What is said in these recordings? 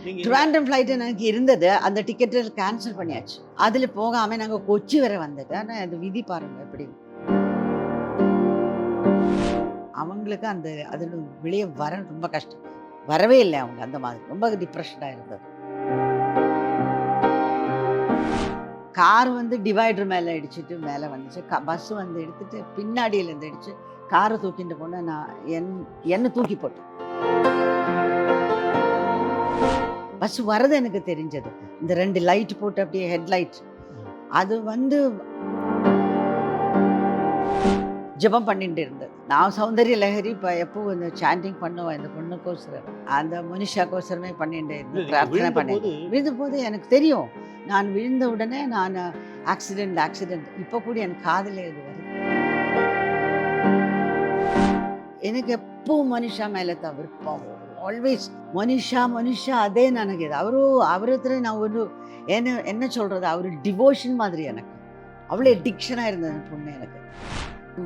நீங்க ட்ரிவாண்ட்ரம் ஃப்ளைட் எனக்கு இருந்தது. அந்த டிக்கெட்டு கேன்சல் பண்ணியாச்சு. அதில போகாம நாங்க கொச்சி வரை வந்தது. ஆனா அது விதி பாருங்க எப்படி. அவங்களுக்கு அந்த அதில வெளிய வர ரொம்ப கஷ்டம். வரவே இல்ல அவங்க அந்த மாதிரி. ரொம்ப டிப்ரஷனா இருந்தது. கார் வந்து டிவைடர் மேல இடிச்சுட்டு மேல வந்துச்சு. பஸ் வந்து எடுத்துட்டு பின்னாடியிலேருந்து இடிச்சு கார தூக்கிட்டு போனா நான் என்ன தூக்கி போட்டேன். பஸ் வரது எனக்கு தெரிஞ்சது. இந்த 2 லைட் போட்டு அப்படியே ஹெட்லைட். அது வந்து ஜெபம் பண்ணிட்டு இருந்தது. நான் சௌந்தர்ய லஹரி எப்பவும் இந்த சாண்டிங் பண்ணுவேன் இந்த பொண்ணுக்கோசரம். அந்த மனிஷாக்கோசரமே பண்ணிட்டு இல்ல இருந்தேன். நீங்க பிரார்த்தனை விழுந்தபோது பண்ணிட்டு விழுந்தபோது எனக்கு தெரியும். நான் விழுந்த உடனே நான் ஆக்சிடென்ட் இப்போ கூட என் காதுல இது வருது. எனக்கு எப்பவும் மனிஷா மேல தான் விருப்பம். ஆல்வேஸ் மனிஷா அதே ನನಗೆ. ಅವ್ರ ಹತ್ರ ನಾವು ಒಂದು என்ன சொல்றது, அவர் டிவோஷன் மாதிரி எனக்கு. அவ்வளோ அடிக்ஷனா இருந்தது அந்த பொண்ணு எனக்கு.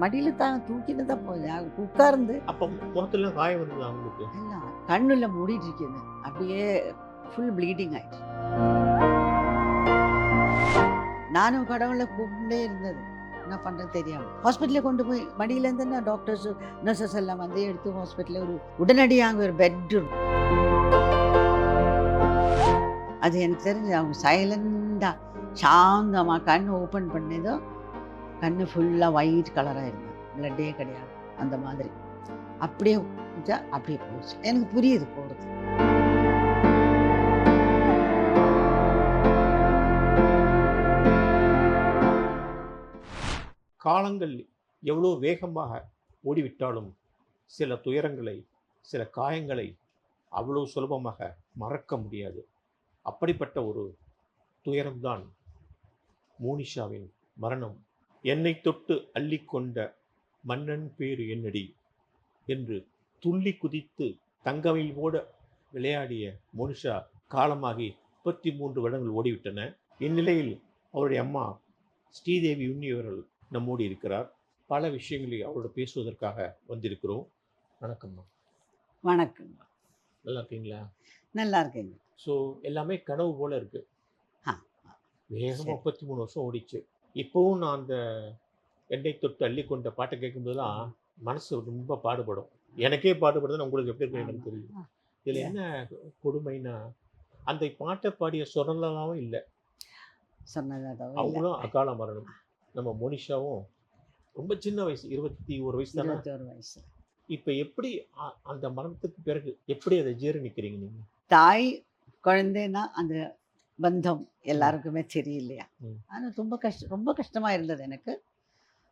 மடியில தான் தூக்கிட்டு தான் போனேன். உட்கார்ந்து அப்ப முகத்துல காயம் வந்தது அவங்களுக்கு. எல்லாம் கண்ணுல மூடிட்டு இருக்குது. அப்படியே ஃபுல் ப்ளீடிங் ஆயிடுச்சு. நானும் கடவுளை கூப்பிட்டே இருந்தது. என்ன பண்ணுறது தெரியாமல் ஹாஸ்பிட்டலில் கொண்டு போய் மடியிலேருந்து நான் டாக்டர்ஸ் நர்சஸ் எல்லாம் வந்து எடுத்து ஹாஸ்பிட்டலில் உடனடியாக அங்கே ஒரு பெட்டு. அது எனக்கு தெரிஞ்சு அவங்க சைலண்டாக சாந்தமாக கண் ஓப்பன் பண்ணதும் கண்ணு ஃபுல்லாக ஒயிட் கலராக இருந்தது. பிளட்டே கிடையாது அந்த மாதிரி. அப்படியே அப்படியே போயிடுச்சு. எனக்கு புரியுது போகிறது. காலங்கள் எவ்வளோ வேகமாக ஓடிவிட்டாலும் சில துயரங்களை, சில காயங்களை அவ்வளோ சுலபமாக மறக்க முடியாது. அப்படிப்பட்ட ஒரு துயரம்தான் மோனிஷாவின் மரணம். என்னை தொட்டு அள்ளிக்கொண்ட மன்னன் பேரு என்னடி என்று துள்ளி குதித்து தங்கவில் ஓட விளையாடிய மோனிஷா காலமாகி 33 வருடங்கள் ஓடிவிட்டன. இந்நிலையில் அவருடைய அம்மா ஸ்ரீதேவி உன்னி அவர்கள் நம்மோடு இருக்கிறார். பல விஷயங்களை அவரோட பேசுவதற்காக வந்திருக்கிறோம். வணக்கம்மா. வணக்கம். நல்லா இருக்கீங்களா? நல்லா இருக்கேங்க. ஸோ எல்லாமே கனவு போல இருக்கு. ஆ வேகமாக 33 வருஷம் ஓடிச்சு. இப்போவும் நான் அந்த என்னை தொட்டு அள்ளிக்கொண்ட பாட்டை கேட்கும்போதுலாம் மனசு ரொம்ப பாடுபடும். எனக்கே பாடுபடுதுன்னு உங்களுக்கு எப்படி இருக்கு எனக்கு தெரியும். இதில் என்ன கொடுமைனா அந்த பாட்டை பாடிய சுரலாவும் இல்லை, சொன்னதாக அவங்களும் அகால மரணம். நம்ம மோனிஷாவும் ரொம்ப சின்ன வயசு, 21 வயசு தானே. 21 வயசு. இப்போ எப்படி அந்த மரணத்துக்கு பிறகு எப்படி அதை ஜீரணிக்கிறீங்க நீங்க? தாய் குழந்தைன்னா அந்த பந்தம் எல்லாருக்குமே தெரியலையா. ஆனால் ரொம்ப கஷ்டமாக இருந்தது எனக்கு.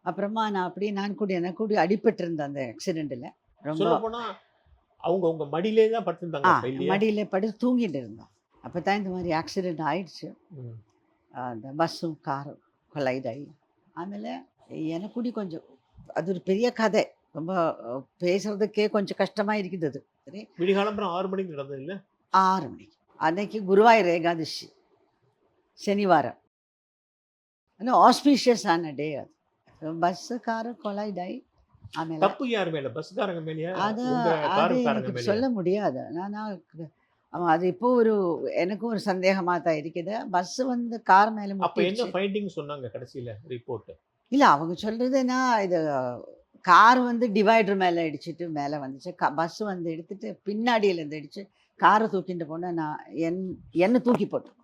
அப்புறமா நான் கூட எனக்கு கூட அடிபட்டிருந்தேன் அந்த ஆக்சிடெண்ட்டில். ரொம்ப சொல்ல போனா அவங்க உங்க மடியிலே தான் படுத்திருந்தாங்க. மடியில் படுத்து தூங்கிட்டு இருந்தோம். அப்போ தான் இந்த மாதிரி ஆக்சிடெண்ட் ஆயிடுச்சு. அந்த பஸ்ஸும் காரும் கொலைட் ஆகி ஆಮೇಲೆ எனக்கு கூட கொஞ்சம் அது ஒரு பெரிய கதை. ரொம்ப பேசுறதுக்கே கொஞ்சம் கஷ்டமாக இருக்குது அது. சரி, விடிகாலம்பரம் 6 மணிக்கு நடந்தது இல்லை? 6 மணிக்கு அன்னைக்கு குருவாயூர் ஏகாதசி ಶನಿವಾರ. ಆಸ್ಪೀಷಿಯಸ್ ಆನ್ ಡೇ ಅದು. பஸ் காரு கொலைட் ஆகி ஆಮೇಲೆ தப்பு யார் மேல? பஸ்காரங்க மேலயா? அது உங்க அது காருக்காரங்க எனக்கு மேலயா? சொல்ல முடியாது. அது இப்போ எனக்கும் ஒரு சந்தேகமாக தான் இருக்குது. பஸ் வந்து கார் மேலே அப்ப என்ன முட்டிடுச்சு. ஃபைண்டிங் சொன்னாங்க கடைசியில ரிப்போர்ட்? இல்லை, அவங்க சொல்கிறதுன்னா இது கார் வந்து டிவைடர் மேலே இடிச்சிட்டு மேலே வந்துச்சு. பஸ் வந்து எடுத்துட்டு பின்னாடியிலேருந்து இடிச்சு காரை தூக்கிட்டு போனால் நான் என்ன தூக்கி போட்டேன்.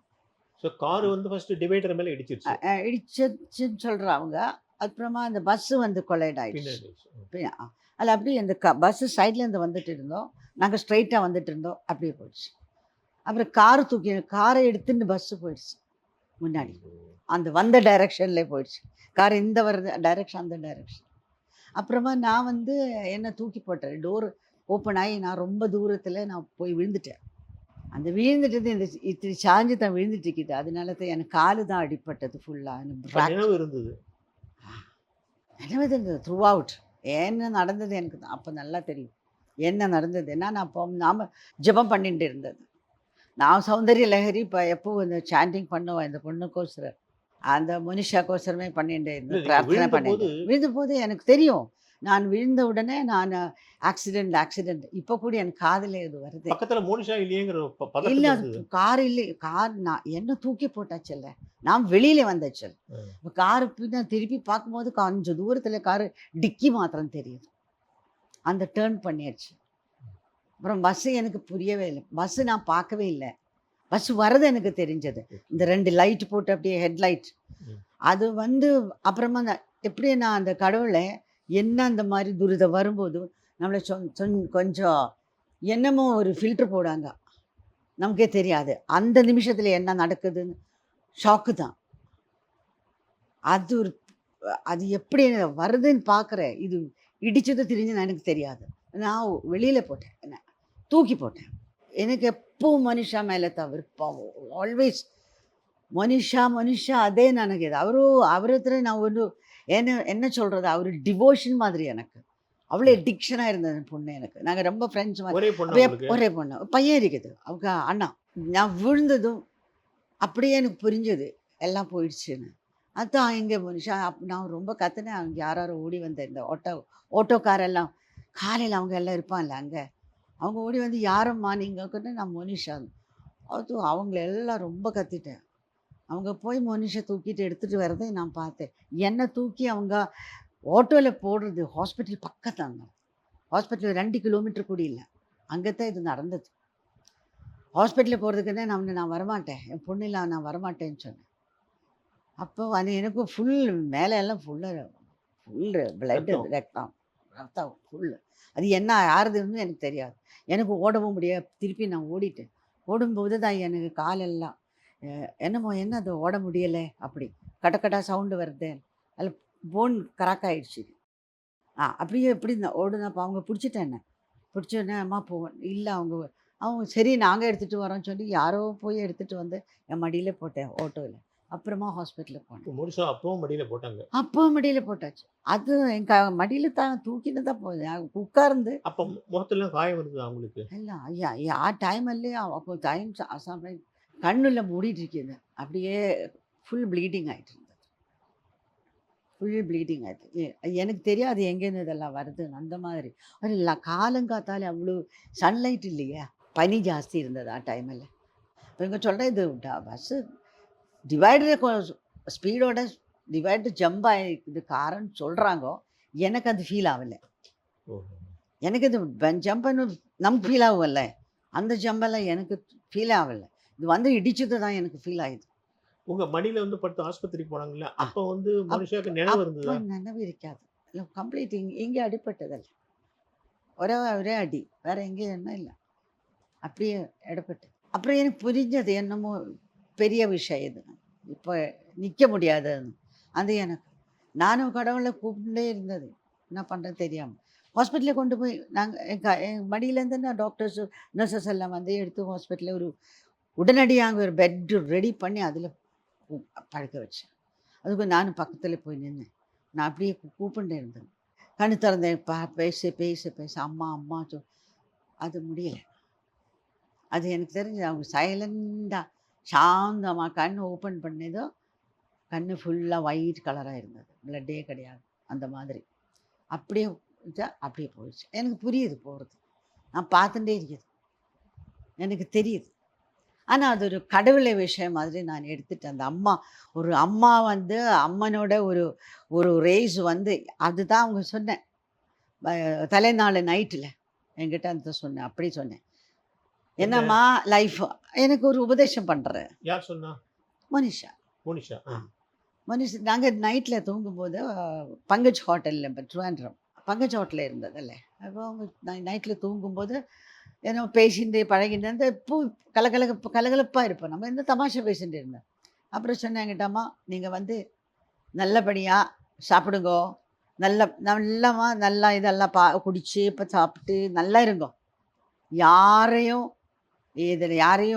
ஸோ கார் வந்து ஃபர்ஸ்ட் டிவைடர் மேல இடிச்சிருச்சு. இடிச்சிச்சுன்னு சொல்கிறாங்க. அப்புறமா அந்த பஸ்ஸு வந்து கொலைட் ஆயிடுச்சு. பின்னாடி அதில் அப்படியே இந்த பஸ்ஸு சைட்லேருந்து வந்துட்டு இருந்தோம். நாங்கள் ஸ்ட்ரைட்டாக வந்துட்டு இருந்தோம். அப்படியே போயிடுச்சு. அப்புறம் காரை எடுத்துன்னு பஸ்ஸு போயிடுச்சு முன்னாடி. அந்த வந்த டைரெக்ஷன்லேயே போயிடுச்சு. கார் இந்த வர டைரெக்ஷன் அந்த டைரெக்ஷன். அப்புறமா நான் வந்து என்ன தூக்கி போட்டேன். டோர் ஓப்பன் ஆகி நான் ரொம்ப தூரத்தில் நான் போய் விழுந்துட்டேன். அந்த விழுந்துட்டது இந்த இத்திரி சாஞ்சு தான் விழுந்துட்டு இருக்குது. அதனால தான் எனக்கு காலு தான் அடிப்பட்டது ஃபுல்லாக. நினைவு இருந்தது. நினைவு த்ரூ அவுட் என்ன நடந்தது எனக்கு தான் அப்போ நல்லா தெரியும். என்ன நடந்ததுன்னா நான் அப்போ நாம் ஜெபம் பண்ணிட்டு இருந்தது. நான் சௌந்தர்ய லஹரி எப்பவும் இந்த சாண்டிங் பண்ணுவேன் இந்த பொண்ணுக்கோசரம். அந்த மனிஷாக்கோசரமே பண்ணிட்டு இருந்தேன். பிரார்த்தனை பண்ணிட்டு விழுந்த போது எனக்கு தெரியும். நான் விழுந்த உடனே நான் ஆக்சிடென்ட் இப்போ கூட எனக்கு காதில் இது வருது. பக்கத்துல மோனிஷா இல்லையேங்கிற பதட்டம் இல்லை, இருந்தது. அது கார் இல்லை, கார் நான் என்ன தூக்கி போட்டாச்சல்ல, நான் வெளியில வந்தாச்சல். இப்போ காரு பின்ன திருப்பி பார்க்கும்போது கொஞ்சம் தூரத்தில் காரு டிக்கி மாத்திரம் தெரியுது. அந்த டேர்ன் பண்ணியாச்சு. அப்புறம் பஸ்ஸு எனக்கு புரியவே இல்லை, பஸ்ஸு நான் பார்க்கவே இல்லை. பஸ் வர்றது எனக்கு தெரிஞ்சது, இந்த 2 லைட் போட்டு அப்படியே ஹெட்லைட். அது வந்து அப்புறமா எப்படி நான் அந்த கடவுளை என்ன அந்த மாதிரி துரிதம் வரும்போது நம்மளை கொஞ்சம் என்னமோ ஒரு ஃபில்ட்ரு போடாங்க, நமக்கே தெரியாது அந்த நிமிஷத்தில் என்ன நடக்குதுன்னு. ஷாக்கு தான் அது. அது எப்படி வருதுன்னு பார்க்குறேன், இது இடிச்சது தெரிஞ்சுன்னு எனக்கு தெரியாது. நான் வெளியில் போட்டேன், என்ன தூக்கி போட்டேன். எனக்கு எப்பவும் மனுஷா மேலே தவிர்ப்போம், ஆல்வேஸ் மனுஷா அதே ನನಗೆ அவர் ಹತ್ರ நான் ஒரு என்ன சொல்கிறது, அவர் டிவோஷன் மாதிரி எனக்கு அவ்வளோ டிக்ஷனாக இருந்தது பொண்ணு எனக்கு. நாங்கள் ரொம்ப ஃப்ரெண்ட்ஸ் மாதிரி. ஒரே பொண்ணு, பையன் இருக்குது, அவங்க அண்ணா. நான் விழுந்ததும் அப்படியே எனக்கு புரிஞ்சது எல்லாம் போயிடுச்சுன்னு. அதுதான் இங்கே மனுஷா. நான் ரொம்ப கத்துனேன். அவங்க யாரோ ஓடி வந்த இந்த ஓட்டோக்காரெல்லாம் காலையில் அவங்க எல்லாம் இருப்பான்ல அங்கே, அவங்க ஓடி வந்து யாரம்மா நீங்கள்? நான் மோனிஷா. அது அவங்கள எல்லாம் ரொம்ப கத்திட்டேன். அவங்க போய் மோனிஷா தூக்கிட்டு எடுத்துகிட்டு வரதை நான் பார்த்தேன். என்னை தூக்கி அவங்க ஆட்டோவில் போடுறது ஹாஸ்பிட்டல் பக்கத்தாங்க. ஹாஸ்பிட்டல் 2 கிலோமீட்டர் கூட இல்லை, அங்கே தான் இது நடந்தது. ஹாஸ்பிட்டலில் போகிறதுக்குன்னே நான் வரமாட்டேன், என் பொண்ணு இல்லை, நான் வரமாட்டேன்னு சொன்னேன். அப்போ அது எனக்கு மேலே எல்லாம் ஃபுல் பிளட்டு, ரத்தம் ஃபுல்லு. அது என்ன ஆறுதுன்னு எனக்கு தெரியாது. எனக்கு ஓடவும் முடியாது. திருப்பி நான் ஓடிட்டேன். ஓடும்போது தான் எனக்கு காலெல்லாம் என்னமோ என்ன அது ஓட முடியலை, அப்படி கடக்கடா சவுண்டு வருது, அதில் போன் கிராக் ஆகிடுச்சு. அப்படியே எப்படி ஓடுனப்போ அவங்க பிடிச்சிட்டேன். என்ன பிடிச்சோடனே அம்மா போவேன் இல்லை, அவங்க சரி நாங்கள் எடுத்துகிட்டு வரோன்னு சொல்லி யாரோ போய் எடுத்துகிட்டு வந்து என் மடியில் போட்டேன் ஓட்டோவில். அப்புறமா ஹாஸ்பிட்டலுக்கு போனேன். மோனிஷா அப்பவும் மடியில் போட்டாங்க? அப்போ மடியில் போட்டாச்சு. அது எங்கள் மடியில் தான் தூக்கின்னு தான் போகுது உட்கார்ந்து. அப்போ முகத்துல காயம் வருது அவங்களுக்கு? இல்லை ஐயா ಆ ಟೈಮಲ್ಲಿ அப்போ கண்ணில் மூடிட்டு இருக்குது, அப்படியே ஃபுல் ப்ளீடிங் ஆகிட்டு இருந்தது. ஃபுல் ப்ளீடிங் ஆகிட்டு எனக்கு தெரியாது எங்கேருந்து இதெல்லாம் வருதுன்னு. அந்த மாதிரி இல்லை, காலங்காத்தாலே அவ்வளோ சன்லைட் இல்லையா, பனி ஜாஸ்தி இருந்தது ஆ டைமில். இப்போ இங்கே சொல்கிறேன், இது பஸ்ஸு டிவைடர் ஸ்பீடோட டிவைடர் ஜம்ப் ஆகிருக்குது காரன்னு சொல்கிறாங்க. எனக்கு அது ஃபீல் ஆகலை. எனக்கு இது ஜம்ப் பண்ண நமக்கு ஃபீல் ஆகும்ல, அந்த ஜம்பெல்லாம் எனக்கு ஃபீல் ஆகலை. இது வந்து இடிச்சது தான் எனக்கு ஃபீல் ஆகுது. உங்கள் மடியில் வந்து படுத்து ஆஸ்பத்திரிக்கு போனாங்கல்ல, அப்போ வந்து மனுஷாவுக்கு நினைவு இருந்தது? நினைவு இருக்காது, இல்லை கம்ப்ளீட் இங்கே அடிப்பட்டதில்லை, ஒரே அடி, வேறு எங்கேயும் என்ன இல்லை, அப்படியே இடப்பட்டு. அப்புறம் எனக்கு புரிஞ்சது என்னமோ பெரிய விஷயம் இது, இப்போ நிற்க முடியாதுன்னு. அது எனக்கு நானும் கடவுளை கூப்பிட்டுட்டே இருந்தது, என்ன பண்ணுறது தெரியாமல். ஹாஸ்பிட்டலில் கொண்டு போய் நாங்கள் எங்கள் மடியிலேருந்து நான் டாக்டர்ஸு நர்சஸ் எல்லாம் வந்து எடுத்து ஹாஸ்பிட்டலில் ஒரு உடனடியாக ஒரு பெட்டு ரெடி பண்ணி அதில் படுக்க வச்சேன். அதுக்கு நானும் பக்கத்தில் போய் நின்னேன். நான் அப்படியே கூப்பிட்டு இருந்தேன், கண்ணு திறந்தேன், பேச அம்மா அது முடியலை. அது எனக்கு தெரிஞ்சு அவங்க சைலண்டாக சாந்தமாக கண் ஓப்பன் பண்ணதோ கண் ஃபுல்லாக ஒயிட் கலராக இருந்தது, பிளட்டே கிடையாது அந்த மாதிரி. அப்படியே அப்படியே போயிடுச்சு. எனக்கு புரியுது போகிறது, நான் பார்த்துட்டே இருக்குது, எனக்கு தெரியுது. ஆனால் அது ஒரு கடவுளை விஷயம் மாதிரி நான் எடுத்துட்டேன். அந்த அம்மா வந்து அம்மனோட ஒரு ரேஸ் வந்து அதுதான் அவங்க சொன்னேன். தலைநாள் நைட்டில் என்கிட்ட அந்த சொன்னேன், அப்படி சொன்னேன். என்னம்மா லைஃப் எனக்கு ஒரு உபதேசம் பண்ணுறேன். யார் சொன்னா? மோனிஷா. நாங்கள் நைட்டில் தூங்கும்போது பங்கஜ் ஹோட்டலில், இப்போ ட்ரிவாண்ட்ரம் பங்கஜ் ஹோட்டலில் இருந்ததில்ல, அப்போ அவங்க நைட்டில் தூங்கும்போது ஏன்னா பேசிட்டு பழகிட்டு இப்போ கலகலப்பாக இருப்போம், நம்ம எந்த தமாஷா பேசிட்டு இருந்தேன். அப்புறம் சொன்னாங்கிட்டாம்மா, நீங்கள் வந்து நல்லபடியாக சாப்பிடுங்கோ, நல்லா இதெல்லாம் குடிச்சு இப்போ சாப்பிட்டு நல்லா இருங்கோ, யாரையும்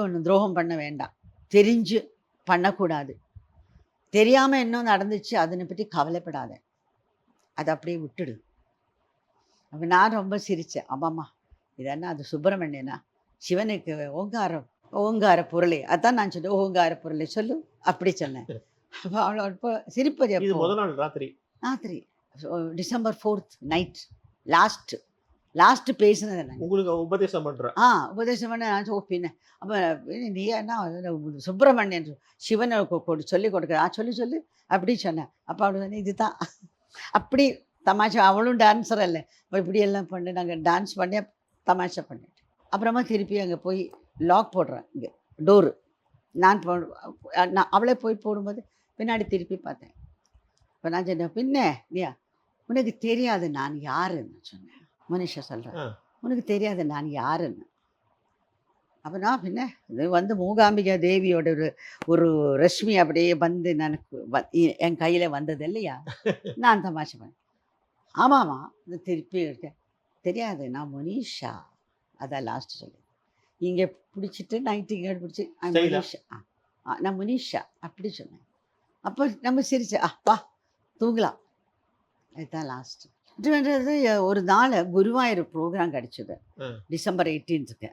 ஒன்று துரோகம் பண்ண வேண்டாம், தெரிஞ்சு பண்ணக்கூடாது, தெரியாமல் என்ன நடந்துச்சு அதனை பற்றி கவலைப்படாத, அதை அப்படியே விட்டுடு. அப்போ நான் ரொம்ப சிரித்தேன். ஆமாம்மா, இதென்னா அது சுப்பிரமணியனா, சிவனுக்கு ஓங்கார பொருளை, அதான் நான் சொன்னேன், ஓங்கார பொருளை சொல்லு அப்படி சொன்னேன். அப்போ அவளோட சிரிப்பது முதல் நாள் ராத்திரி டிசம்பர் 4th நைட் லாஸ்ட் பேசினது நான். உங்களுக்கு உபதேசம் பண்ற உபதேசம் பண்ண நான் பின்ன அப்போ நீ என்ன சுப்பிரமணியன் சிவனை சொல்லி கொடுக்குற சொல்லி அப்படி சொன்னேன். அப்போ அப்படி சொன்னேன் இதுதான் அப்படி தமாஷா. அவளும் டான்ஸர் இல்லை. இப்போ இப்படியெல்லாம் பண்ணி நாங்கள் டான்ஸ் பண்ணி தமாஷா பண்ணிட்டு அப்புறமா திருப்பி அங்கே போய் லாக் போடுறேன். இங்கே டோரு நான் அவளே போய் போடும்போது பின்னாடி திருப்பி பார்த்தேன். இப்போ நான் சொன்னேன் பின்ன இல்லையா உனக்கு தெரியாது நான் யாருன்னு சொன்னேன். மனிஷா சொல்கிறேன் உனக்கு தெரியாது நான் யாருன்னு. அப்போ நான் பின்ன இது வந்து மூகாம்பிகா தேவியோட ஒரு ரஷ்மி அப்படியே வந்து எனக்கு என் கையில் வந்தது இல்லையா. நான் தமாஷை பண்ணேன். ஆமாம்மா இது திருப்பி இருக்கேன். தெரியாது நான் மனிஷா. அதான் லாஸ்ட்டு சொல்லி இங்கே பிடிச்சிட்டு நைட்டு இங்கே பிடிச்சி மனிஷா நான் மனிஷா அப்படி சொன்னேன். அப்போ நம்ம சிரிச்சு வா தூங்கலாம். இதுதான் லாஸ்ட்டு. ஒரு நாள் குருவாயூர் ப்ரோக்ராம் கிடச்சிது டிசம்பர் 18க்கு.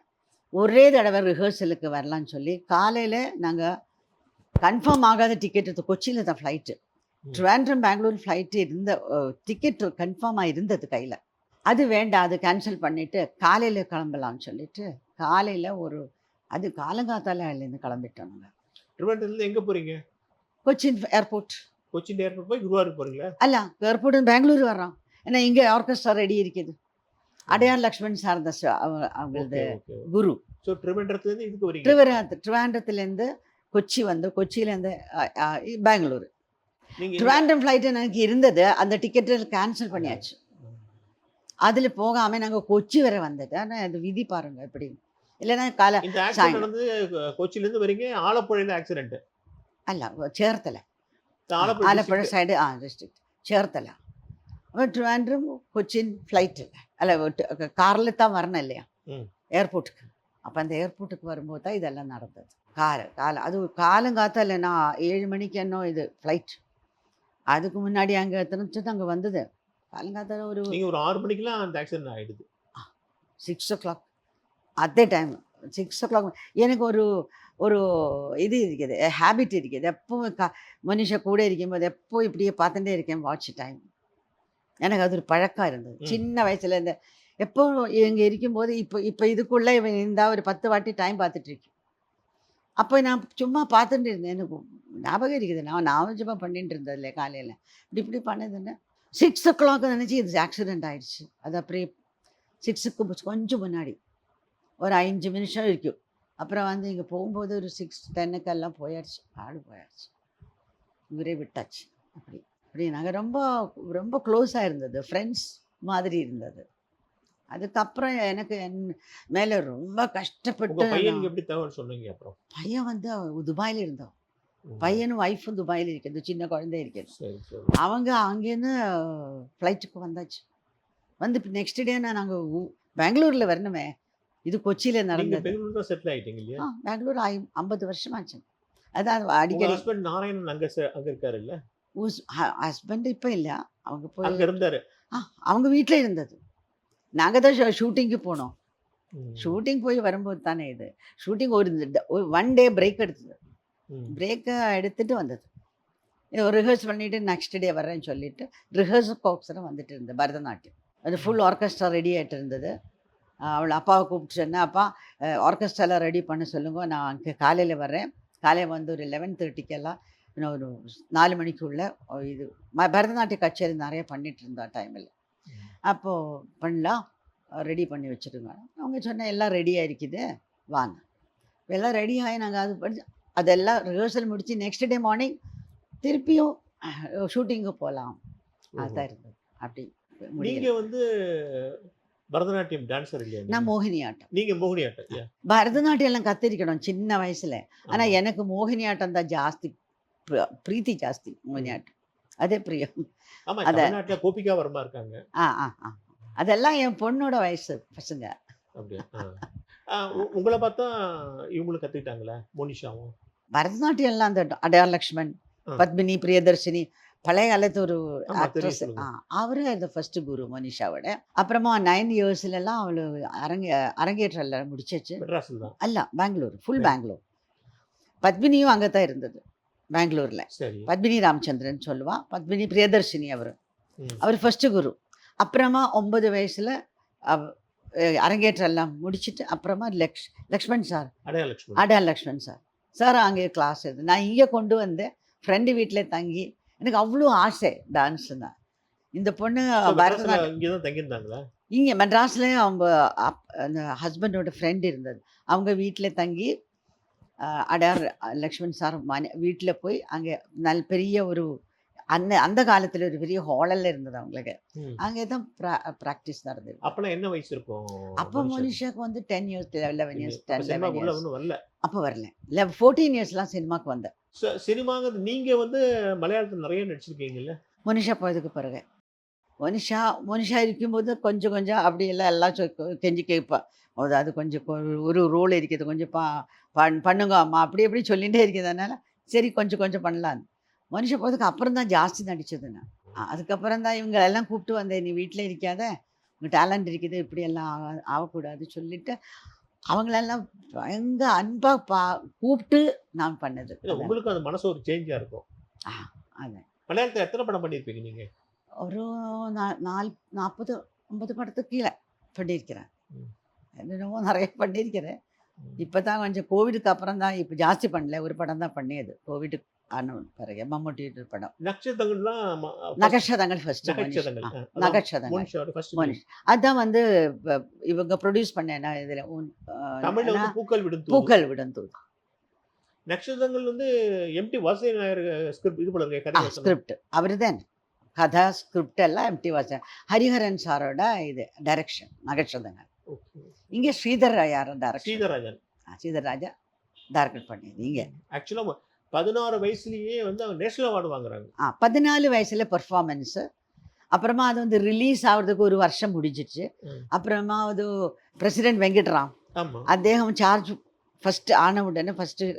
ஒரே தடவை ரிஹர்சலுக்கு வரலான்னு சொல்லி காலையில் நாங்கள் கன்ஃபார்ம் ஆகாத டிக்கெட் எடுத்து கொச்சியில் தான் ஃப்ளைட்டு. ட்ரிவாண்ட்ரம் பெங்களூர் ஃப்ளைட்டு இருந்த டிக்கெட் கன்ஃபார்மாக இருந்தது கையில். அது வேண்டாம் அது கேன்சல் பண்ணிவிட்டு காலையில் கிளம்பலாம்னு சொல்லிட்டு காலையில் அது காலங்காத்தாலேருந்து கிளம்பிட்டோம். நாங்கள் ட்ரிவாண்ட்ரம்ல எங்கே போகிறீங்க? கொச்சின் ஏர்போர்ட். கொச்சின் ஏர்போர்ட் போய் குருவாயூர் போகிறீங்களா? அல்ல ஏர்போர்ட் பெங்களூர் வர்றோம். ஏன்னா இங்கே ஆர்கெஸ்ட்ரா ரெடி இருக்குது. அடையார் லக்ஷ்மண் சாரத அவங்களது குரு. ஸோ ட்ரிவாண்ட்ரத்துலேருந்து இதுக்கு வரீங்க? ட்ரிவாண்ட்ரத்துலேருந்து கொச்சி வந்து கொச்சியிலேருந்து பெங்களூர். ட்ரிவாண்ட்ரம் ஃப்ளைட்டு எனக்கு இருந்தது. அந்த டிக்கெட்டு கேன்சல் பண்ணியாச்சு. அதில் போகாமல் நாங்கள் கொச்சி வரை வந்தது. ஆனால் அது விதி பாருங்க எப்படி. இல்லைன்னா இந்த ஆக்சிடென்ட் வந்து கொச்சியிலேருந்து வரீங்க ஆலப்புழையில் ஆக்சிடென்ட் அல்ல Cherthala. Alappuzha side district Cherthala. Trivandrum Cochin flight அல்ல காரில் தான் வரணும் இல்லையா ஏர்போர்ட்டுக்கு. அப்போ அந்த ஏர்போர்ட்டுக்கு வரும்போது தான் இதெல்லாம் நடந்தது. அது காலங்காத்தால நான் 7 மணிக்கு என்ன இது ஃப்ளைட். அதுக்கு முன்னாடி அங்கே திரும்பிச்சு அங்கே வந்தது காலங்காத்தால ஒரு 6 மணிக்கெலாம் அந்த ஆக்சிடென்ட் ஆகிடுது. 6 o'clock அதே டைம் 6 o'clock. எனக்கு ஒரு இது இருக்குது ஹேபிட் இருக்குது. எப்போ மனுஷா கூட இருக்கும்போது எப்போ இப்படியே பார்த்துட்டே இருக்கேன் வாட்ச் டைம். எனக்கு அது ஒரு பழக்கம் இருந்தது சின்ன வயசுல. இந்த எப்போ இங்கே இருக்கும்போது இப்போ இதுக்குள்ளே இவன் இருந்தால் ஒரு 10 வாட்டி டைம் பார்த்துட்ருக்கேன். அப்போ நான் சும்மா பார்த்துட்டு இருந்தேன். எனக்கு ஞாபகம் இருக்குது நான் சும்மா பண்ணிட்டு இருந்தது இல்லை காலையில் இப்படி பண்ணதுன்னு 6 o'clock நினச்சி இது ஆக்சிடெண்ட் ஆகிடுச்சு. அது அப்படியே 6க்கு கொஞ்சம் முன்னாடி ஒரு 5 நிமிஷம் இருக்கும். அப்புறம் வந்து இங்கே போகும்போது ஒரு 6:10 போயாச்சு. போயாச்சு. இவரே விட்டாச்சு. அப்படி நாங்கள் ரொம்ப ரொம்ப க்ளோஸாக இருந்தது. ஃப்ரெண்ட்ஸ் மாதிரி இருந்தது. அதுக்கப்புறம் எனக்கு மேலே ரொம்ப கஷ்டப்பட்டு எப்படி தகவல் சொன்னீங்க? அப்புறம் பையன் வந்து துபாயில் இருந்தோம். பையனும் ஒய்ஃபும் துபாயில் இருக்குது. சின்ன குழந்தை இருக்குது. அவங்க அங்கேருந்து ஃப்ளைட்டுக்கு வந்தாச்சு. வந்து இப்போ நெக்ஸ்ட் டே நாங்கள் பெங்களூரில் வரணுமே. இது கொச்சியில் நடந்தது. பெங்களூர் தான் செட்டில் ஆகிட்டீங்க இல்லையா? பெங்களூர் 50 வருஷமாச்சு. அதான் அடிக்கடி. ஹஸ்பண்ட் நாராயணன் அங்கே இருக்காரு இல்லை? ஹஸ்பண்ட் இப்போ இல்லை. அவங்க போய் அங்கே இருந்தார். அவங்க வீட்டில் இருந்தது. நாங்கள் தான் ஷூட்டிங்க்கு போனோம். ஷூட்டிங் போய் வரும்போது தானே இது ஷூட்டிங் ஒரு 1 டே பிரேக் எடுத்தது. பிரேக்கை எடுத்துகிட்டு வந்தது. ஒரு ரிஹர்ஸ் பண்ணிவிட்டு நெக்ஸ்ட் டே வரேன்னு சொல்லிவிட்டு ரிஹர்ஸல் வந்துட்டு இருந்தது. பரதநாட்டியம் அது ஃபுல் ஆர்கெஸ்ட்ரா ரெடி ஆகிட்டு இருந்தது. அவள் அப்பாவை கூப்பிட்டு சொன்னேன், அப்பா ஆர்கெஸ்ட்ராலாம் ரெடி பண்ண சொல்லுங்க, நான் அங்கே காலையில் வர்றேன். காலையில் வந்து ஒரு 11:30 இன்னும் ஒரு 4 மணிக்குள்ளே இது பரதநாட்டிய கச்சேரி நிறைய பண்ணிகிட்டு இருந்தா டைமில். அப்போது பண்ணலாம் ரெடி பண்ணி வச்சுருங்க. அவங்க சொன்னேன் எல்லாம் ரெடியாக இருக்குது வாங்க. எல்லாம் ரெடி ஆகி நாங்கள் அது படிச்சு அதெல்லாம் ரிஹர்சல் முடித்து நெக்ஸ்ட் டே மார்னிங் திருப்பியும் ஷூட்டிங்கு போகலாம். அதுதான் இருந்தது. அப்படி நீங்கள் வந்து பரதநாட்டியம் டான்ஸர் இல்லையா? நான் மோகினி ஆட்டம். நீங்கள் மோகினி ஆட்டம். பரதநாட்டியம் எல்லாம் கற்றுக்கணும் சின்ன வயசில். ஆனால் எனக்கு மோகினி ஆட்டம் தான் ஜாஸ்தி பிரீத்தி ஜாஸ்தி. மோகினி ஆட்டம் அதே பிரியம். ஆமாம், தமிழ்நாட்டில் கோபிகா வர்மா இருக்காங்க. அதெல்லாம் என் பொண்ணோட வயசு பசங்க. அப்படியா? உங்களை பார்த்தா இவங்களும் கற்றுக்கிட்டாங்களா? மோனிஷாவும் பரதநாட்டியம் எல்லாம் அந்த அடையார் லக்ஷ்மண், பத்மினி, பிரியதர்ஷினி பழைய காலத்து ஒரு ஆக்ட்ரஸ். அவரு அந்த ஃபர்ஸ்ட் குரு மோனிஷாவோட. அப்புறமா 9 இயர்ஸ்லாம் அவளு அரங்கேற்றல முடிச்சாச்சு. அல்ல பெங்களூர், ஃபுல் பெங்களூர். பத்மினியும் அங்கே தான் இருந்தது பெங்களூரில். பத்மினி ராமச்சந்திரன் சொல்லுவா. பத்மினி பிரியதர்ஷினி அவர் ம். அவர் ஃபர்ஸ்ட் குரு. அப்புறமா 9 வயசுல அரங்கேற்றம் எல்லாம் முடிச்சுட்டு அப்புறமா லக்ஷ்மண் சார், அடையாள லட்சுமி. அடையார் லக்ஷ்மண் சார் சார் அங்கே கிளாஸ் எடுத்து நான் இங்கே கொண்டு வந்தேன். ஃப்ரெண்டு வீட்டில் தங்கி எனக்கு அவ்வளோ ஆசை டான்ஸு தான். இந்த பொண்ணு பரதநாட்டியம் இங்கே தான் தங்கியிருந்தாங்களா? இங்கே மெட்ராஸ்லேயே அவங்க அந்த ஹஸ்பண்டோட ஃப்ரெண்ட் இருந்தது. அவங்க வீட்டில் தங்கி அடையார் லக்ஷ்மண் சார் வீட்டில் போய் அங்கே பெரிய ஒரு அந்த காலத்தில் ஒரு பெரிய ஹாலெல்லாம் இருந்தது அவங்களுக்கு. ம். அங்கே தான் ப்ராக்டிஸ் நடந்தது. அப்பெல்லாம் என்ன வயசு இருக்கும் அப்போ மனிஷாக்கு வந்து 10 இயர்ஸ் 11 இயர்ஸ் அப்ப 10 சினிமா 11 உள்ள இயர்ஸ் ஒன்றும் வரல. அப்போ வரல. 14 இயர்ஸ்லாம் சினிமாவுக்கு வந்தேன். சினிமாங்கிறது நீங்க வந்து மலையாளத்தில் நிறைய நடிச்சிருக்கீங்கல்ல? மனிஷா போயதுக்கு பிறகு மனிஷா இருக்கும்போது கொஞ்சம் கொஞ்சம் அப்படியெல்லாம் எல்லாம் கெஞ்சி கேட்பா. அது கொஞ்சம் ஒரு ரோல் இருக்குது கொஞ்சம் பண்ணுங்க அம்மா அப்படி எப்படி சொல்லிகிட்டே இருக்கிறதுனால சரி கொஞ்சம் கொஞ்சம் பண்ணலான்னு. மனுஷ போகிறதுக்கு அப்புறம் தான் ஜாஸ்தி நடித்தது நான். அதுக்கப்புறம் தான் இவங்க எல்லாம் கூப்பிட்டு வந்தேன், நீ வீட்டில் இருக்காத, உங்கள் டேலண்ட் இருக்குது, இப்படியெல்லாம் ஆகக்கூடாது சொல்லிட்டு அவங்களெல்லாம் பயங்கர அன்பாக கூப்பிட்டு நான் பண்ணது. உங்களுக்கு அந்த மனசு ஒரு சேஞ்சாக இருக்கும். அதான் மலையாளத்தில் எத்தனை படம் பண்ணியிருப்பீங்க நீங்கள்? ஒரு 40 50 படத்துக்கு கீழே பண்ணியிருக்கிறேன். என்னென்னமோ நிறைய பண்ணியிருக்கிறேன். இப்போ தான் கொஞ்சம் கோவிடுக்கு அப்புறம் தான் இப்போ ஜாஸ்தி பண்ணல, ஒரு படம் தான் பண்ணியது கோவிடுக்கு ஆன பிறகு மம்முட்டி படம். நகட்சதங்கள் ஃபர்ஸ்ட். நகட்சதங்கள் அதான் வந்து இவங்க ப்ரொடியூஸ் பண்ணேன்னா இதில் தமிழ்ல பூக்கள் விடும் தூள். நட்சத்திரங்கள் வந்து எம்டி வாசுதேவ நாயர் ஸ்கிரிப்ட் இது போல இருக்கு. ஸ்கிரிப்ட் அவர் தான், கதை ஸ்கிரிப்ட் எல்லாம் எம்டி வாசுதேவன் ஹரிஹரன் சாரோட இது டைரக்ஷன் நகட்சதங்கள். இங்கே ஸ்ரீதர் யாரும் டைரக்ஷன், ஸ்ரீதர் ராஜா டைரக்ட் பண்ணியது. இங்கே ஆக்சுவலாக 16 வயசுலேயே வந்து அவங்க நேஷனல் அவார்டு வாங்குறாங்க. 14 வயசுல பெர்ஃபார்மன்ஸு. அப்புறமா அது வந்து ரிலீஸ் ஆகிறதுக்கு ஒரு வருஷம் முடிஞ்சிச்சு. அப்புறமா அது பிரசிடென்ட் வெங்கட்ராம் അദ്ദേഹം சார்ஜ் ஃபஸ்ட்டு ஆன உடனே ஃபஸ்ட்டு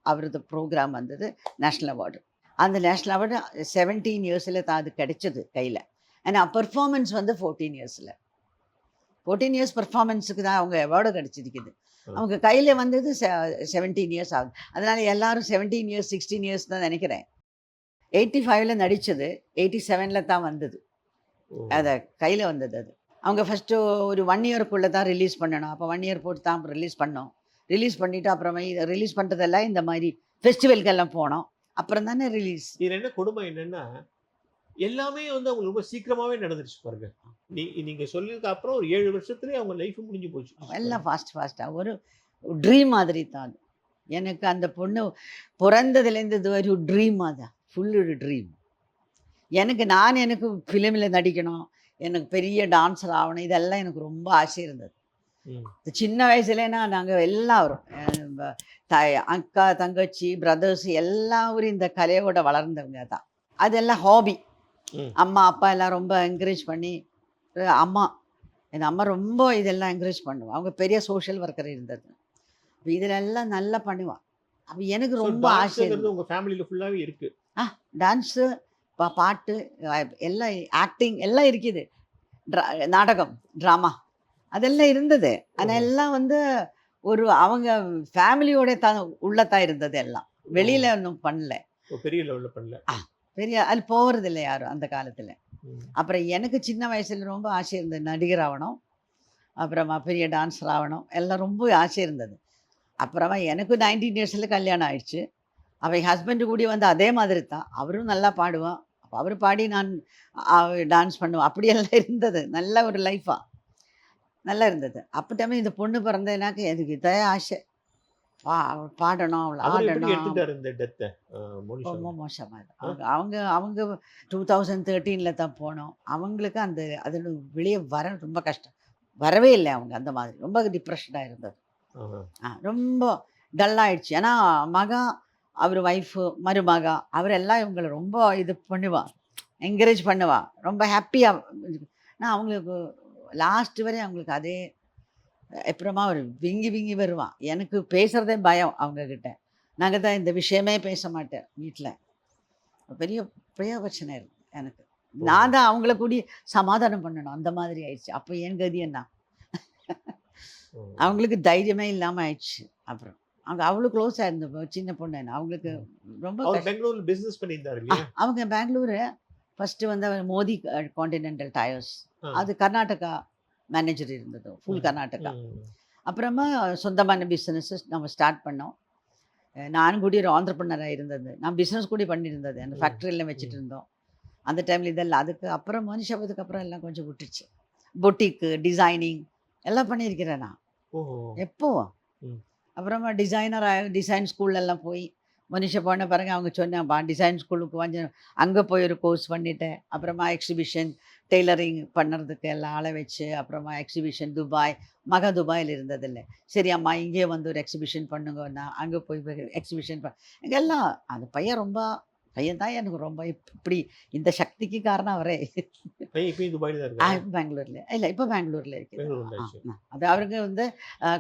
அவரது ப்ரோக்ராம் வந்தது நேஷ்னல் அவார்டு. அந்த நேஷ்னல் அவார்டு 17 இயர்ஸில் தான் அது கிடைச்சது கையில். ஆனால் பெர்ஃபார்மன்ஸ் வந்து 14 இயர்ஸில் 14 இயர்ஸ் பெர்ஃபார்மன்ஸுக்கு தான் அவங்க அவார்டு கிடச்சிருக்குது. அவங்க கையில் வந்தது 17 இயர்ஸ் ஆகுது. அதனால் எல்லாரும் 17 இயர்ஸ் 16 இயர்ஸ் தான் நினைக்கிறேன். 85ல் நடித்தது 87ல் தான் வந்தது, அதை கையில் வந்தது. அது அவங்க ஃபஸ்ட்டு ஒரு 1 இயருக்குள்ளே தான் ரிலீஸ் பண்ணணும். அப்போ 1 இயர் போட்டு தான் ரிலீஸ் பண்ணோம். ரிலீஸ் பண்ணிவிட்டு அப்புறமா இதை ரிலீஸ் பண்ணுறதெல்லாம் இந்த மாதிரி ஃபெஸ்டிவல்கெல்லாம் போனோம். அப்புறம் தானே ரிலீஸ். இது என்ன கொடுமை என்னென்னா எல்லாமே வந்து அவங்க ரொம்ப சீக்கிரமாகவே நடந்துருச்சு பாருங்க. நீங்கள் சொல்லியிருக்க அப்புறம் ஒரு 7 வருஷத்துலேயே அவங்க லைஃப் முடிஞ்சு போச்சு. எல்லாம் ஃபாஸ்ட்டாக ஒரு ட்ரீம் மாதிரி தான். எனக்கு அந்த பொண்ணு பிறந்ததுலேருந்து இது வரை ஒரு ட்ரீமாக தான், ஃபுல்லு ஒரு ட்ரீம். எனக்கு ஃபிலிமில் நடிக்கணும், எனக்கு பெரிய டான்ஸர் ஆகணும், இதெல்லாம் எனக்கு ரொம்ப ஆசை இருந்தது. சின்ன வயசுலேனா நாங்கள் எல்லாரும் அக்கா தங்கச்சி பிரதர்ஸ் எல்லாரும் இந்த கலையோட வளர்ந்தவங்க தான். அதெல்லாம் ஹாபி. அம்மா அப்பா எல்லாம் ரொம்ப என்கரேஜ் பண்ணி, என் அம்மா ரொம்ப இதெல்லாம் என்கரேஜ் பண்ணுவாள். அவங்க பெரிய சோஷியல் ஒர்க்கர் இருந்தது. இதிலெல்லாம் நல்லா பண்ணுவாள். அப்போ எனக்கு ரொம்ப ஆசை. உங்கள் ஃபேமிலியில் ஃபுல்லாகவே இருக்குது. டான்ஸு பாட்டு எல்லாம் ஆக்டிங் எல்லாம் இருக்குது. நாடகம் ட்ராமா அதெல்லாம் இருந்தது. ஆனால் எல்லாம் வந்து ஒரு அவங்க ஃபேமிலியோட உள்ளத்தான் இருந்தது. எல்லாம் வெளியில் ஒன்றும் பண்ணல, பெரிய லெவலில் பண்ணல, பெரிய அது போகிறதில்லை யாரும் அந்த காலத்தில். அப்புறம் எனக்கு சின்ன வயசில் ரொம்ப ஆசை இருந்தது, நடிகர் ஆகணும், அப்புறமா பெரிய டான்ஸர் ஆகணும், எல்லாம் ரொம்ப ஆசை இருந்தது. அப்புறமா எனக்கு 19 இயர்ஸில் கல்யாணம் ஆயிடுச்சு. அவன் ஹஸ்பண்டு கூடி வந்து அதே மாதிரி தான், அவரும் நல்லா பாடுவான். அப்போ அவர் பாடி நான் டான்ஸ் பண்ணுவேன். அப்படியெல்லாம் இருந்தது. நல்ல ஒரு லைஃபாக நல்லா இருந்தது. அப்போ இந்த பொண்ணு பிறந்ததுனாக்க எனக்கு இதே ஆசை, பாடணும், அவள் ஆடணும். ரொம்ப மோசமாக அவங்க அவங்க அவங்க 2013ல் தான் போனோம். அவங்களுக்கு அந்த அதில் வெளியே வர ரொம்ப கஷ்டம், வரவே இல்லை. அவங்க அந்த மாதிரி ரொம்ப டிப்ரெஷனாக இருந்தது. ரொம்ப டல்லாகிடுச்சு. ஏன்னா மகா அவர் ஒய்ஃபு மருமகா அவரெல்லாம் இவங்களை ரொம்ப இது பண்ணுவாள், என்கரேஜ் பண்ணுவாள், ரொம்ப ஹாப்பியாக. நான் அவங்களுக்கு லாஸ்ட் வரை அவங்களுக்கு அதே அப்புறமா அவர் விங்கி வருவான். எனக்கு பேசுகிறதே பயம் அவங்கக்கிட்ட. நாங்கள் தான் இந்த விஷயமே பேச மாட்டேன் வீட்டில். பெரிய பிரச்சனை இருக்கு எனக்கு. நான் தான் அவங்கள கூடி சமாதானம் பண்ணணும், அந்த மாதிரி ஆயிடுச்சு. அப்போ என் கதி என்ன, அவங்களுக்கு தைரியமே இல்லாமல் ஆயிடுச்சு. அப்புறம் அவங்க அவ்வளோ க்ளோஸாக இருந்த சின்ன பொண்ணு அவங்களுக்கு ரொம்ப பெங்களூர் பிஸ்னஸ் பண்ணியிருந்தாரு. அவங்க பெங்களூரு ஃபஸ்ட்டு வந்து அவர் மோதி கான்டினென்டல் டயர்ஸ், ஆ. அது கர்நாடகா மேனேஜர் இருந்தது, ஃபுல் ம். கர்நாடகா. ம். அப்புறமா சொந்தமான பிஸ்னஸஸ் நம்ம ஸ்டார்ட் பண்ணோம். நானும் கூடி ஒரு ஆண்டர்பிரினராக இருந்தது. நான் பிஸ்னஸ் கூட பண்ணியிருந்தது, அந்த ம். ஃபேக்ட்ரியில் வச்சுட்டு ம். இருந்தோம். அந்த டைமில் இதெல்லாம் அதுக்கு அப்புறம் மனுஷபத்துக்கு அப்புறம் எல்லாம் கொஞ்சம் விட்டுருச்சு. பொட்டிக்கு டிசைனிங் எல்லாம் பண்ணியிருக்கிறேன் நான். ஓஹோ! எப்போ ம். அப்புறமா டிசைன் ஸ்கூல்லலாம் போய் மனுஷ போன பிறகு அவங்க சொன்னாப்பா டிசைன் ஸ்கூலுக்கு வந்து அங்கே போய் ஒரு கோர்ஸ் பண்ணிட்டேன். அப்புறமா எக்ஸிபிஷன் டெய்லரிங் பண்ணுறதுக்கு எல்லாம் ஆளை வச்சு அப்புறமா எக்ஸிபிஷன் துபாய், மகா துபாயில் இருந்ததில்ல. சரி அம்மா இங்கே வந்து ஒரு எக்ஸிபிஷன் பண்ணுங்கன்னா அங்கே போய் எக்ஸிபிஷன் எல்லாம் அந்த பையன் தான் எனக்கு ரொம்ப இப்படி இந்த சக்திக்கு காரணம் அவரே. பையன் இப்பயும் துபாயில தான் இருக்காரா? பெங்களூரில் இல்லை, இப்போ பெங்களூரில் இருக்குது. பெங்களூர் வந்தாச்சு. அது அவருக்கு வந்து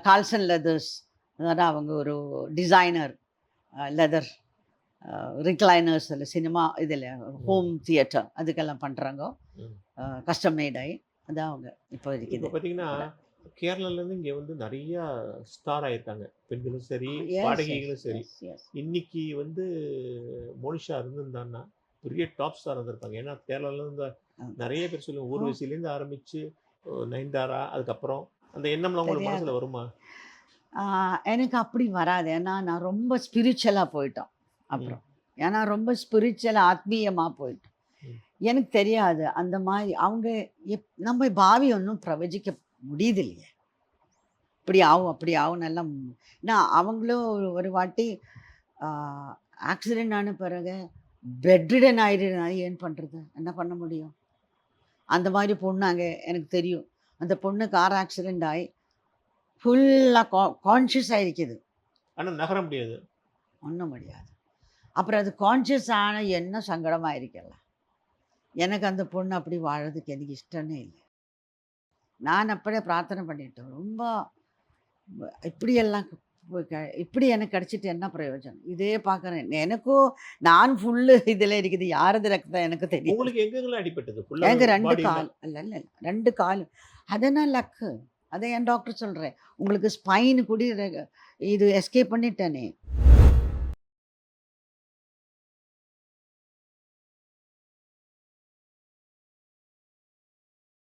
கால்சன் லெதர்ஸ், அதாவது அவங்க ஒரு டிசைனர், லெதர் ரிக்ளைனர்ஸ் இல்லை சினிமா இதில் ஹோம் தியேட்டர் அதுக்கெல்லாம் பண்ணுறாங்க. ம். கஸ்டம் மேட் ஆகி அதான் அவங்க இப்போ இப்போ இருக்குது. பார்த்தீங்கன்னா கேரளாலேருந்து இங்கே வந்து நிறைய ஸ்டார் ஆயிருக்காங்க. பெண்களும் சரி, Yes, பாடகிகளும் yes, சரி. yes, yes. இன்னைக்கு வந்து மோனிஷா இருந்திருந்தான்னா பெரிய டாப் ஸ்டார் இருந்திருப்பாங்க. ஏன்னா கேரளாலேருந்து நிறைய பேர் சொல்லுவாங்க, ஊர்வசியிலேருந்து ஆரம்பிச்சு நயன்தாரா, அதுக்கப்புறம் அந்த எண்ணம்லாம் உங்களுக்கு தெரியாது. மனசுல வருமா? எனக்கு அப்படி வராது. ஏன்னா நான் ரொம்ப ஸ்பிரிச்சுவலாக போயிட்டோம் அப்புறம். ஏன்னா ரொம்ப ஸ்பிரிச்சுவலாக ஆத்மீயமாக போயிட்டோம். ம். எனக்கு தெரியாது அந்த மாதிரி அவங்க நம்ம பாவி ஒன்றும் பிரவச்சிக்க முடியுது இல்லையே. இப்படி ஆகும் அப்படி ஆகும் எல்லாம். நான் அவங்களும் ஒரு வாட்டி ஆக்சிடென்ட் ஆன பிறகு பெட்ரிடன் ஆயிடுனால ஏன் பண்ணுறது, என்ன பண்ண முடியும்? அந்த மாதிரி பொண்ணாங்க எனக்கு தெரியும். அந்த பொண்ணு கார் ஆக்சிடென்ட் ஆகி ஃபுல்லாக கான்ஷியஸ் ஆகிருக்குது, ஆனா நகர முடியாது. ஒன்றும் முடியாது. அப்புறம் அது கான்ஷியஸ் ஆன என்ன சங்கடமாக இருக்கல. எனக்கு அந்த பொண்ணு அப்படி வாழறதுக்கு எனக்கு இஷ்டமே இல்லை. நான் அப்படியே பிரார்த்தனை பண்ணிட்டேன் ரொம்ப இப்படியெல்லாம் இப்படி எனக்கு கிடச்சிட்டு என்ன பிரயோஜனம், இதே பார்க்குறேன். எனக்கும் நான் ஃபுல்லு இதில் இருக்குது, யாரது ரத்தம் எனக்கு தெரியும். உங்களுக்கு எங்கெங்கெல்லாம் அடிபட்டது? ஃபுல்லா எனக்கு 2 பாடியில? கால் இல்லை 2 கால். அதெல்லாம் லக்கு. அதை என் டாக்டர் சொல்கிறேன், உங்களுக்கு ஸ்பைனு கூட இது எஸ்கேப் பண்ணிட்டேனே,